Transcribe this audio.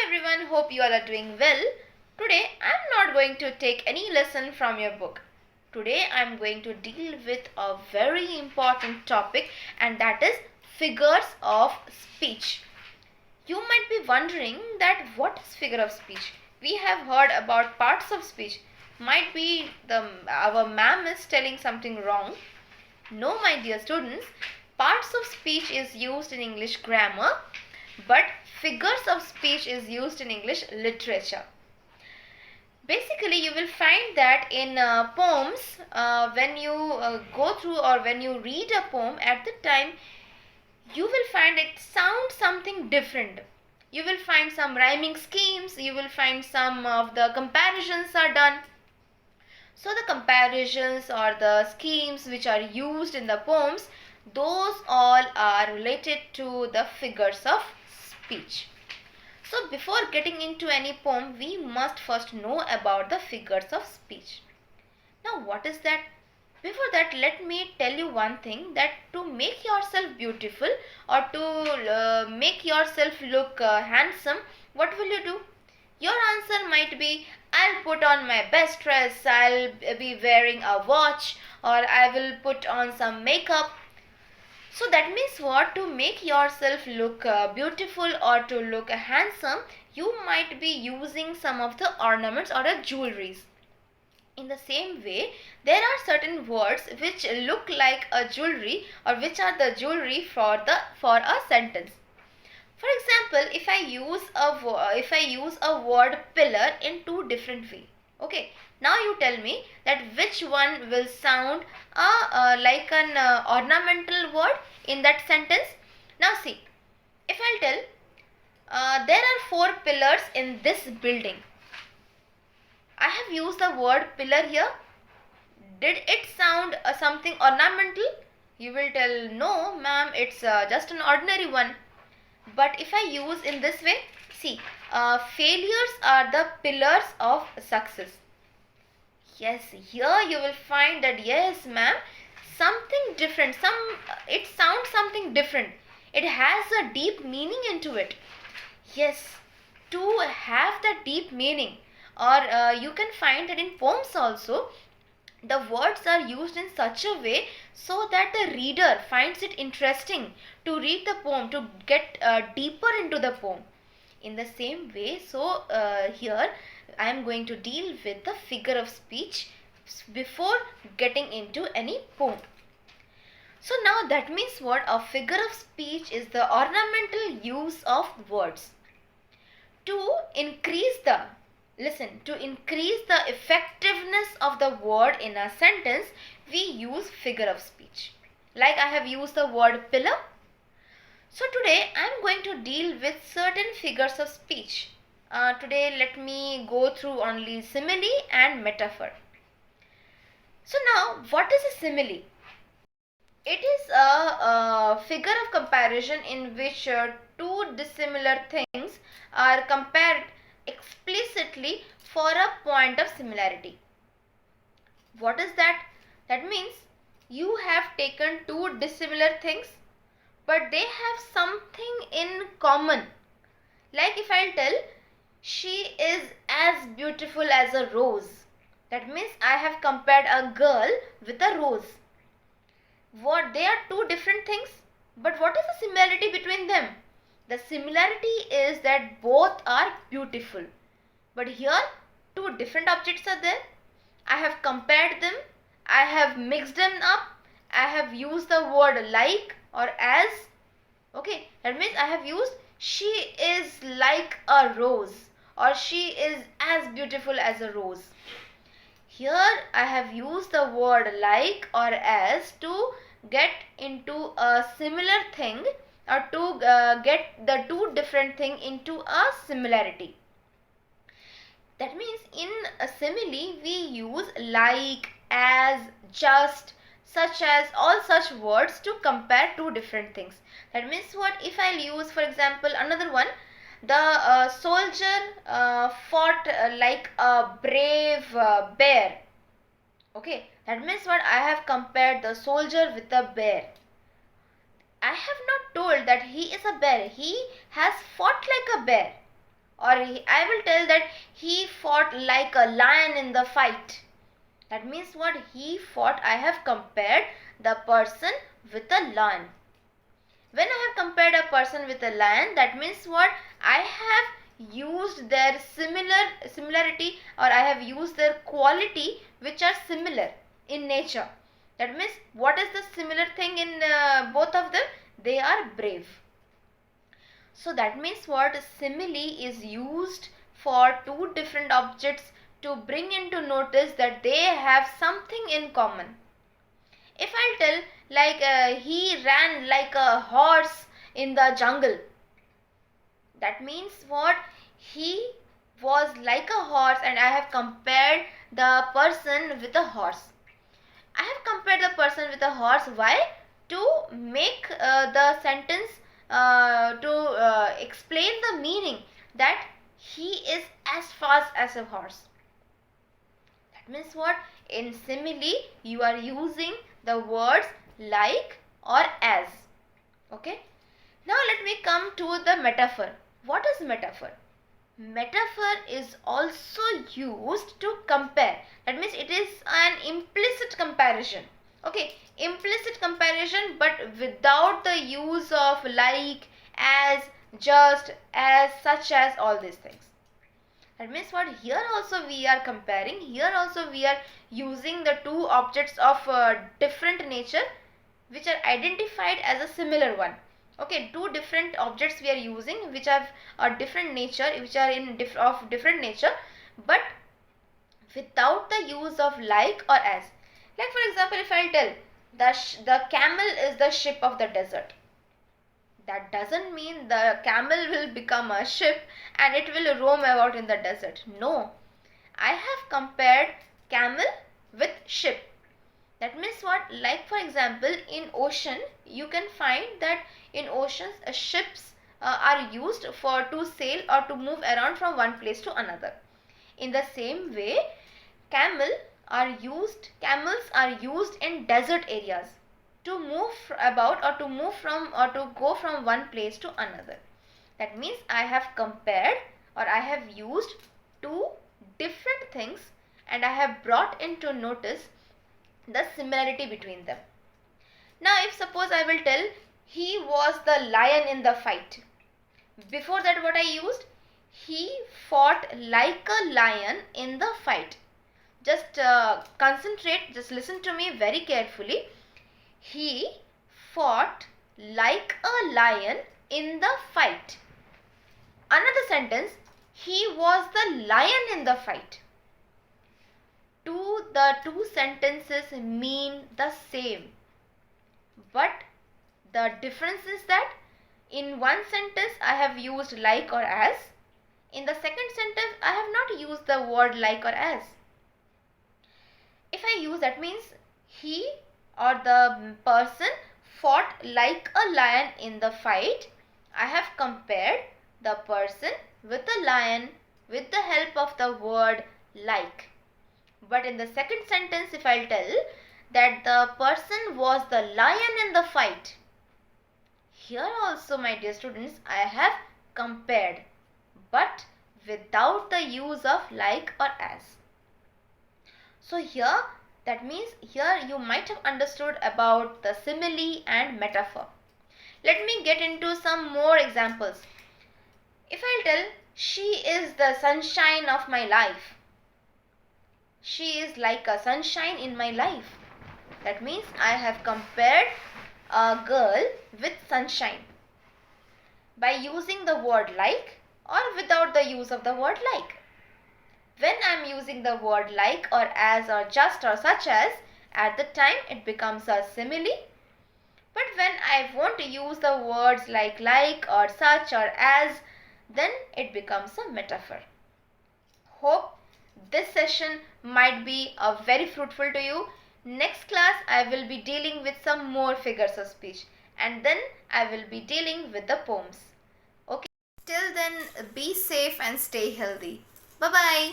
everyone, hope you all are doing well. Today I am not going to take any lesson from your book. Today I am going to deal with a very important topic, and that is figures of speech. You might be wondering that what is figure of speech? We have heard about parts of speech. Might be our ma'am is telling something wrong. No, my dear students, parts of speech is used in English grammar, but figures of speech is used in English literature. Basically, you will find that in poems, when you go through or when you read a poem, at the time you will find it sounds something different. You will find some rhyming schemes, you will find some of the comparisons are done. So the comparisons or the schemes which are used in the poems, those all are related to the figures of speech. So before getting into any poem, we must first know about the figures of speech. Now what is that? Before that, let me tell you one thing, that to make yourself beautiful or to make yourself look handsome, what will you do? Your answer might be, I'll put on my best dress, I'll be wearing a watch, or I will put on some makeup. So that means what? To make yourself look beautiful or to look handsome, you might be using some of the ornaments or the jewelries. In the same way, there are certain words which look like a jewelry or which are the jewelry for a sentence. For example, if I use a word pillar in two different ways. Okay, now you tell me that which one will sound like an ornamental word in that sentence. Now see, if I'll tell there are 4 pillars in this building. I have used the word pillar here. Did it sound something ornamental? You will tell, no ma'am, it's just an ordinary one. But if I use in this way, see, failures are the pillars of success. Yes, here you will find that, yes ma'am, something different, it sounds something different. It has a deep meaning into it. Yes, to have the deep meaning, or you can find that in poems also, the words are used in such a way so that the reader finds it interesting to read the poem, to get deeper into the poem. In the same way, so here I am going to deal with the figure of speech before getting into any poem. So now that means what? A figure of speech is the ornamental use of words. To increase the effectiveness of the word in a sentence, we use figure of speech. Like I have used the word pillar. So today I am going to deal with certain figures of speech. Today let me go through only simile and metaphor. So now, what is a simile? It is a figure of comparison in which two dissimilar things are compared explicitly for a point of similarity. What is that? That means you have taken two dissimilar things, but they have something in common. Like if I'll tell, she is as beautiful as a rose. That means I have compared a girl with a rose. What? They are two different things, but what is the similarity between them? The similarity is that both are beautiful. But here two different objects are there. I have compared them. I have mixed them up. I have used the word like or as. Okay, that means I have used she is like a rose or she is as beautiful as a rose. Here I have used the word like or as to get into a similar thing or to get the two different thing into a similarity. That means in a simile we use like, as, just, such as, all such words to compare two different things. That means what? If I'll use for example another one, the soldier fought like a brave bear. Okay, that means what? I have compared the soldier with a bear. I have not told that he is a bear. He has fought like a bear. or I will tell that he fought like a lion in the fight. That means what? He fought. I have compared the person with a lion. When I have compared a person with a lion, that means what? I have used their similarity, or I have used their quality which are similar in nature. That means what is the similar thing in both of them? They are brave. So that means what? Simile is used for two different objects to bring into notice that they have something in common. If I'll tell like he ran like a horse in the jungle, that means what? He was like a horse and I have compared the person with a horse. I have compared the person with a horse. Why? To make the sentence, to explain the meaning that he is as fast as a horse. That means what? In simile, you are using the words like or as. Okay. Now let me come to the metaphor. What is metaphor? Metaphor is also used to compare. That means it is an implicit comparison. Okay, implicit comparison, but without the use of like, as, just, as, such as, all these things. That means what? Here also we are comparing. Here also we are using the two objects of different nature which are identified as a similar one. Okay, two different objects we are using which have a different nature, which are of different nature, but without the use of like or as. Like for example, if I tell the camel is the ship of the desert, that doesn't mean the camel will become a ship and it will roam about in the desert. No, I have compared camel with ship. That means what? Like for example, in ocean, you can find that in oceans, ships are used for to sail or to move around from one place to another. In the same way, camels are used in desert areas to move about, or to move from, or to go from one place to another. That means I have compared, or I have used two different things and I have brought into notice the similarity between them. Now if suppose I will tell he was the lion in the fight. Before that what I used? He fought like a lion in the fight. Just concentrate, just listen to me very carefully. He fought like a lion in the fight. Another sentence, he was the lion in the fight. The two sentences mean the same, but the difference is that in one sentence I have used like or as. In the second sentence I have not used the word like or as. If I use, that means he or the person fought like a lion in the fight, I have compared the person with a lion with the help of the word like. But in the second sentence, if I'll tell that the person was the lion in the fight, here also, my dear students, I have compared, but without the use of like or as. So here, that means here you might have understood about the simile and metaphor. Let me get into some more examples. If I'll tell she is the sunshine of my life, she is like a sunshine in my life. That means I have compared a girl with sunshine by using the word like or without the use of the word like. When I am using the word like or as or just or such as, at the time it becomes a simile. But when I want to use the words like or such or as, then it becomes a metaphor. Hope this session might be very fruitful to you. Next class I will be dealing with some more figures of speech, and then I will be dealing with the poems. Okay. Till then, be safe and stay healthy. Bye-bye.